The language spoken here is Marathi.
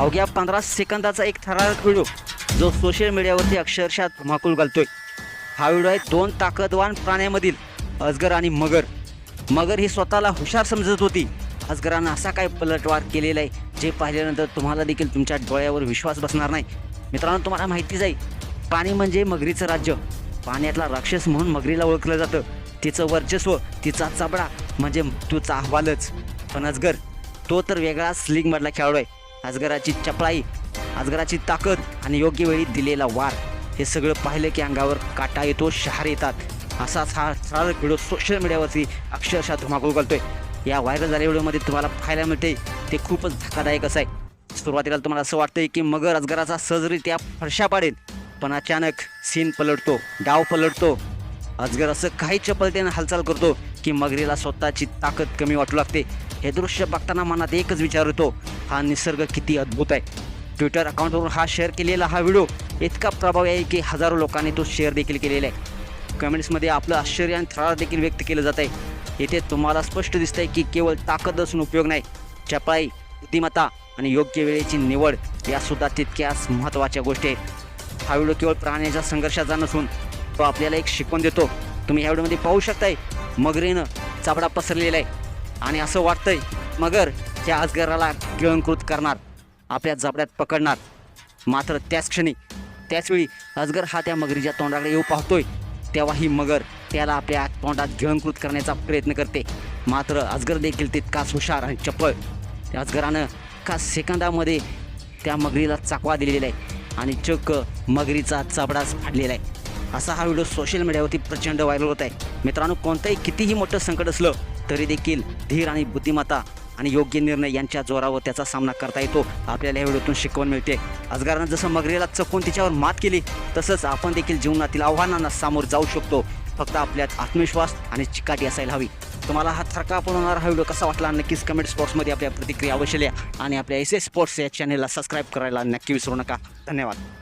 अवघ्या 15 सेकंदाचा एक थरारक व्हिडिओ जो सोशल मीडियावरती अक्षरशः धमाकूल घालतोय। हा व्हिडिओ आहे दोन ताकदवान प्राण्यांमधील अजगर आणि मगर। मगर ही स्वतःला हुशार समजत होती, अजगरानं असा काय पलटवार केलेला आहे जे पाहिल्यानंतर तुम्हाला देखील तुमच्या डोळ्यावर विश्वास बसणार नाही। मित्रांनो, तुम्हाला माहितीच आहे पाणी म्हणजे मगरीचं राज्य, पाण्यातला राक्षस म्हणून मगरीला ओळखलं जातं। तिचं वर्चस्व, तिचा चबडा म्हणजे मृत्यूचा अहवालच। पण अजगर तो तर वेगळा स्लिंगमधला खेळाडू आहे। अजगराची चपळाई, अजगराची ताकद आणि योग्य वेळी दिलेला वार हे सगळं पाहिलं की अंगावर काटा येतो, शहार येतात। असाच हा थरारक व्हिडिओ सोशल मीडियावरती अक्षरशः धुमाकूळ घालतोय। या व्हायरल झालेल्या व्हिडिओमध्ये तुम्हाला पाहायला मिळते ते खूपच धक्कादायक असं आहे। सुरुवातीला तुम्हाला असं वाटतंय की मगर अजगराचा सहजरित्या फरशा पाडेल, पण अचानक सीन पलटतो, डाव पलटतो। अजगर असं काही चपलतेने हालचाल करतो की मगरीला स्वतःची ताकद कमी वाटू लागते। हे दृश्य बघताना मनात एकच विचार येतो, हा निसर्ग किती अद्भुत आहे। ट्विटर अकाउंटवरून हा शेअर केलेला हा व्हिडिओ इतका प्रभावी आहे की हजारो लोकांनी तो शेअर देखील केलेला आहे। कमेंट्समध्ये आपलं आश्चर्य आणि थरार देखील व्यक्त केलं जात आहे। इथे तुम्हाला स्पष्ट दिसतंय की केवळ ताकद असून उपयोग नाही, चपळाई, बुद्धिमत्ता आणि योग्य वेळेची निवड यासुद्धा तितक्याच महत्त्वाच्या गोष्टी आहेत। हा व्हिडिओ केवळ प्राण्याच्या संघर्षाचा नसून तो आपल्याला एक शिकवण देतो। तुम्ही ह्या व्हिडिओमध्ये पाहू शकताय मगरीनं चाबडा पसरलेला आहे आणि असं वाटतंय मगर त्या अजगराला गिळंकृत करणार, आपल्या जबड्यात पकडणार। मात्र त्याचवेळी अजगर हा त्या मगरीच्या तोंडाकडे येऊ पाहतोय, तेव्हा ही मगर त्याला आपल्या तोंडात गिळंकृत करण्याचा प्रयत्न करते। मात्र अजगर देखील तितकाच हुशार आणि चपळ। त्या अजगरानं एका सेकंदामध्ये त्या मगरीला चाकवा दिलेला आहे आणि चक्क मगरीचा चबडाच फाडलेला आहे। असा हा व्हिडिओ सोशल मीडियावरती प्रचंड व्हायरल होत आहे। मित्रांनो, कोणतंही कितीही मोठं संकट असलं तरी देखील धीर आणि बुद्धिमत्ता आणि योग्य निर्णय यांच्या जोरावर त्याचा सामना करता येतो, आपल्याला या व्हिडिओतून शिकवण मिळते। अजगरानं जसं मगरीला चकवून तिच्यावर मात केली तसंच आपण देखील जीवनातील आव्हानांना सामोर जाऊ शकतो। फक्त आपल्यात आत्मविश्वास आणि चिकाटी असायला हवी। तुम्हाला हा थरकाप होणारा हा व्हिडिओ कसा वाटला नक्कीच कमेंट बॉक्समध्ये आपल्या प्रतिक्रिया अवश्य लिहा आणि आपल्या SS स्पोर्ट्स या चॅनलला सबस्क्राईब करायला नक्की विसरू नका। धन्यवाद।